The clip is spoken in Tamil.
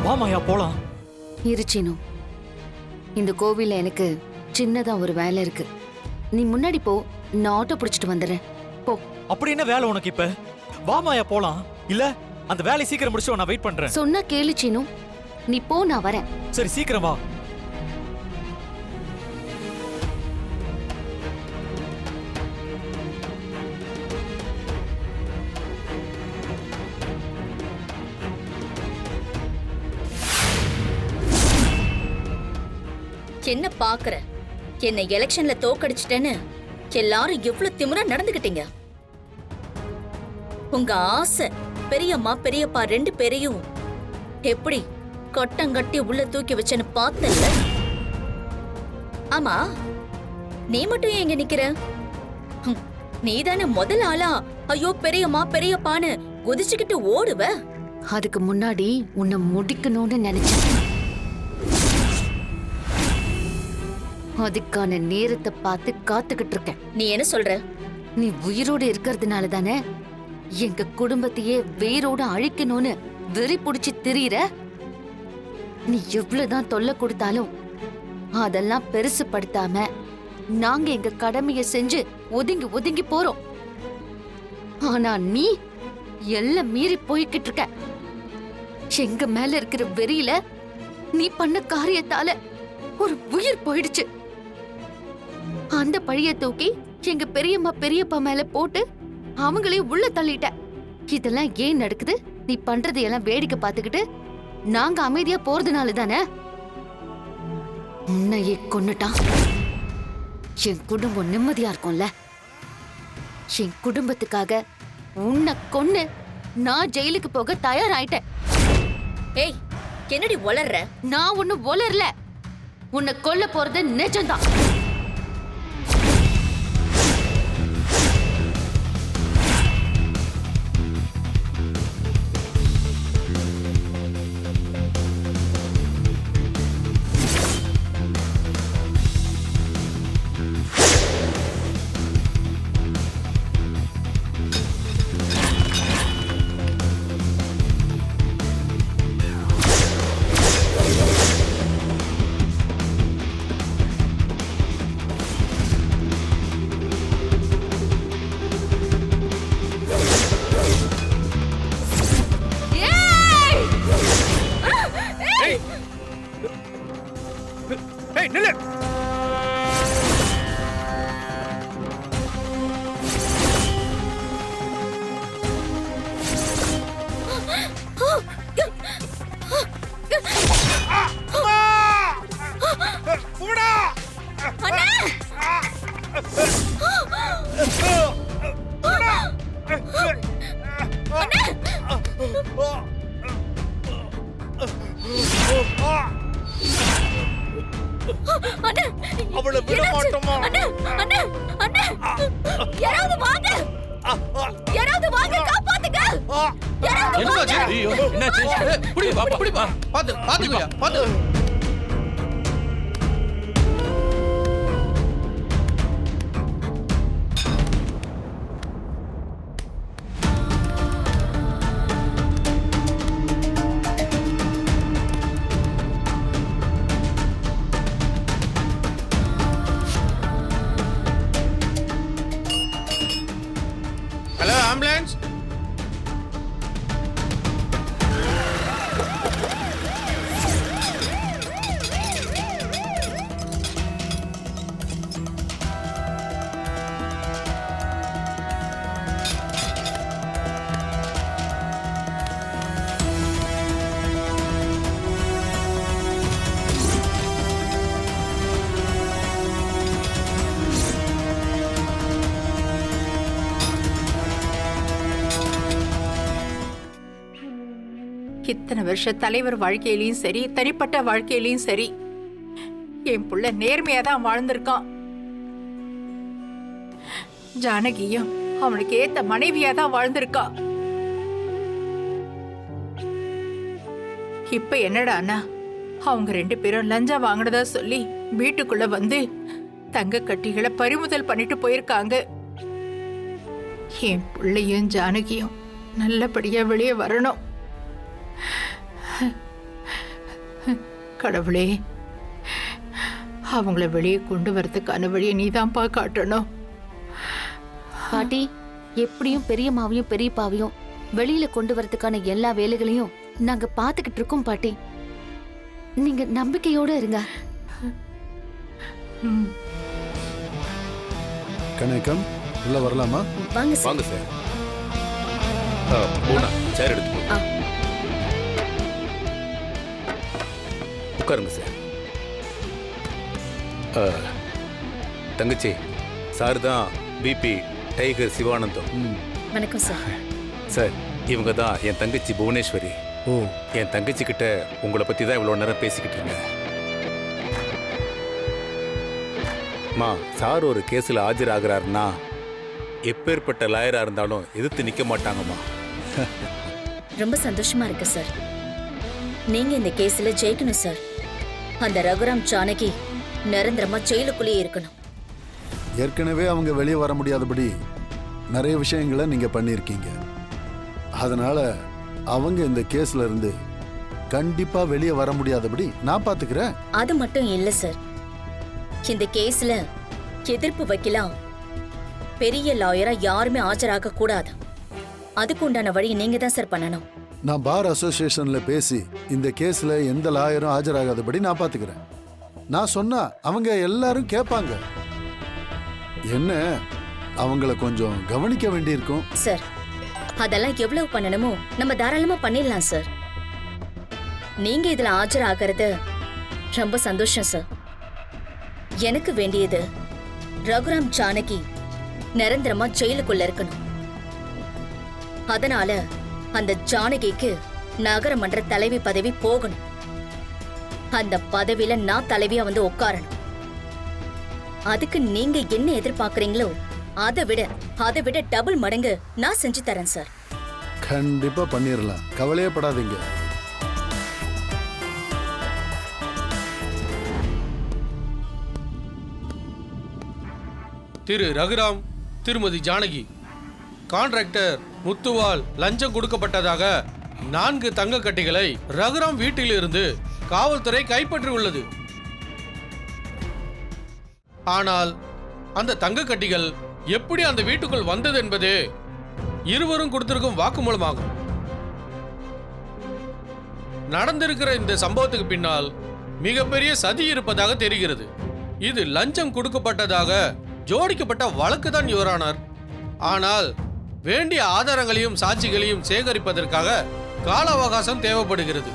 வா மாயா போலாம். இருச்சினு, இந்த கோவில்ல எனக்கு சின்னதா ஒரு வேலை இருக்கு. நீ முன்னாடி போ, நான் ஆட்டோ பிடிச்சிட்டு வந்துடுறேன். போ. அப்படி என்ன வேலை உனக்கு இப்ப? வா மாயா போலாம். இல்ல அந்த வேலையை சீக்கிரம் முடிச்சு நான் வெயிட் பண்றேன். சொன்னா கேளு சீனு, நீ போ, நான் வரேன். சரி சீக்கிரம் வா. என்ன பாக்குற? என்னை எலெக்ஷன்ல தோக்கடிச்சிட்டேன்னு எல்லாரும் எவ்வளவு திமிரா நடந்துகிட்டீங்க. உங்க ஆசை பெரியம்மா பெரியப்பா 2 பேரையும் எப்படி கொட்டங்கட்டி உள்ள தூக்கி வச்சேன்னு பார்த்தல. ஆமா, நீ மட்டும் ஏன் இங்க நிக்கிற? நீதானே முதல் ஆளா ஐயோ பெரியம்மா பெரியப்பான்னு குதிச்சுக்கிட்டு ஓடுவ. அதுக்கு முன்னாடி உன்னை முடிக்கணும்னு நினைச்சேன். அதுக்கான நேரத்தை பார்த்து காத்துக்கிட்டு இருக்கேன். நீ என்ன சொல்ற? நீ உயிரோடு இருக்கிறதுனால தானே எங்க குடும்பத்தையே வேரோட அழிக்கணும்னு வெறி புடிச்சு திரியிற. நீ எவ்வளவுதான் தொல்லை கொடுத்தாலும் அதெல்லாம் பெருசு படுத்தாம நாங்க எங்க கடமையை செஞ்சு ஒதுங்கி ஒதுங்கி போறோம். ஆனா நீ எல்லாம் மீறி போய்கிட்டு இருக்க. எங்க மேல இருக்கிற வெறியில நீ பண்ண காரியத்தால ஒரு உயிர் போயிடுச்சு. அந்த பழிய தூக்கி எங்க பெரியம்மா பெரியப்பா மேல போட்டு அவங்களையும் உள்ள தள்ளிட்ட. இதெல்லாம் ஏன் நடக்குது? நீ பண்றது எல்லாம் வேடிக்கை பார்த்துக்கிட்டு நாங்க அமைதியா போறதுனால தானே. உன்னையே கொன்னுட்டான். என் குடும்பம் நிம்மதியா இருக்கும்ல. என் குடும்பத்துக்காக உன்னை கொன்னு நான் ஜெயிலுக்கு போக தயாராயிட்டேன். ஏய், என்னடி ஒளர்ற? நான் ஒண்ணு ஒளரல. உன்னை கொல்ல போறது நிஜம்தான். ஏய் நில்லு. அவளை விட மாட்டோமா? யாராவது வாங்க, யாராவது வாங்க, காப்பாத்துங்க. என்னாச்சு? ஐயோ, என்னாச்சு? புடி பாப்பா, புடி பா. பாத்துக்கோயா, பாத்து. Hello ambulance. இத்தனை வருஷ தலைவர் வாழ்க்கையிலயும் சரி, தனிப்பட்ட வாழ்க்கையிலயும் சரி, என் புள்ள நேர்மையா தான் வாழ்ந்திருக்கான். ஜானகியும் அவனுக்கு ஏத்த மனைவியா தான் வாழ்ந்திருக்கா. இப்ப என்னடானா அவங்க 2 பேரும் லஞ்சம் வாங்கினதா சொல்லி வீட்டுக்குள்ள வந்து தங்க கட்டிகளை பறிமுதல் பண்ணிட்டு போயிருக்காங்க. என் பிள்ளையும் ஜானகியும் நல்லபடியா வெளியே வரணும். கடவுளே, அவங்கள வெளியே கொண்டு வரதுக்கான வழியை நீதான்ப்பா காட்டணும். பாட்டி, எப்படியும் பெரியம்மாவையும் பெரியப்பாவையும் வெளியில கொண்டு வரதுக்கான எல்லா வேலைகளையும் நாங்க பாத்துக்கிட்டு இருக்கோம் பாட்டி. நீங்க நம்பிக்கையோட இருங்க. கணேக்கம், உள்ள வரலாமா? வாங்க சார். வாங்க சார். பூனா சேர் எடுத்து ஆ. உட்காருங்க சார். தங்கச்சி, சார் தான் பிபி டைகர் சிவானந்தம். வணக்கம் சார். சார், இவங்க தான் என் தங்கச்சி புவனேஸ்வரி. ஓ, என் தங்கச்சி கிட்ட உங்களை பத்தி தான் இவ்வளோ நேரம் பேசிக்கிட்டு இருந்தேன். மா, சார் ஒரு கேஸில் ஆஜராகிறாருன்னா எப்பேற்பட்ட லாயரா இருந்தாலும் எதிர்த்து நிற்க மாட்டாங்கம்மா. ரொம்ப சந்தோஷமா இருக்கு சார். நீங்க இந்த கேஸ்ல ஜெயிக்கணும் சார். அந்த ரகுராம் ஜானகி நிரந்தரமா ஜெயிலுக்குள்ளேயே இருக்கணும். ஏற்கனவே அவங்க வெளியே வர முடியாதபடி நிறைய விஷயங்களை நீங்க பண்ணியிருக்கீங்க. அதனால அவங்க இந்த கேஸ்ல இருந்து கண்டிப்பா வெளியே வர முடியாதபடி நான் பாத்துக்கிறேன். அது மட்டும் இல்ல சார், இந்த கேஸ்ல எதிர்ப்பு வைக்கலாம் பெரிய லாயரா யாருமே ஆஜராக கூடாது. அதுக்கு உண்டான வழி நீங்க தான் சார் பண்ணணும். நான் பார் அசோசியேஷன்ல பேசி இந்த கேஸ்ல எந்த லாயரும் ஆஜராகாதபடி நான் பாத்துக்கிறேன். நான் சொன்னா அவங்க எல்லாரும் கேட்பாங்க. என்ன, அவங்கள கொஞ்சம் கவனிக்க வேண்டியிருக்கும். சார், அதெல்லாம் எவ்வளவு பண்ணணுமோ நம்ம தாராளமா பண்ணிடலாம் சார். நீங்க இதுல ஆஜராகிறது ரொம்ப சந்தோஷம் சார். எனக்கு வேண்டியது ரகுராம் ஜானகி நிரந்தரமா ஜெயிலுக்குள்ள இருக்கணும். அதனால அந்த ஜானகிக்கு நகரமன்ற தலைவி பதவி போகணும். அந்த பதவியில நான் தலைவியா வந்து உட்காரணும். அதுக்கு நீங்க என்ன எதிர்பார்க்கறீங்களோ அதை விட டபுள் மடங்கு நான் செஞ்சு தரேன் சார். கண்டிப்பா பண்ணிடலாம், கவலையே படாதீங்க. திரு ரகுராம், திருமதி ஜானகி, கான்ட்ராக்டர் முத்துவால் லஞ்சம் கொடுக்கப்பட்டதாக 4 தங்க கட்டிகளை ரகுராம் வீட்டிலிருந்து காவல்துறை கைப்பற்றியுள்ளது. ஆனால் அந்த தங்க கட்டிகள் எப்படி அந்த வீட்டுக்குள் வந்தது என்பது இருவரும் கொடுத்திருக்கும் வாக்குமூலமாகும். நடந்திருக்கிற இந்த சம்பவத்துக்கு பின்னால் மிகப்பெரிய சதி இருப்பதாக தெரிகிறது. இது லஞ்சம் கொடுக்கப்பட்டதாக ஜோடிக்கப்பட்ட வழக்கு தான் யுவரானர். ஆனால் வேண்டிய ஆதாரங்களையும் சாட்சிகளையும் சேகரிப்பதற்காக கால அவகாசம் தேவைப்படுகிறது.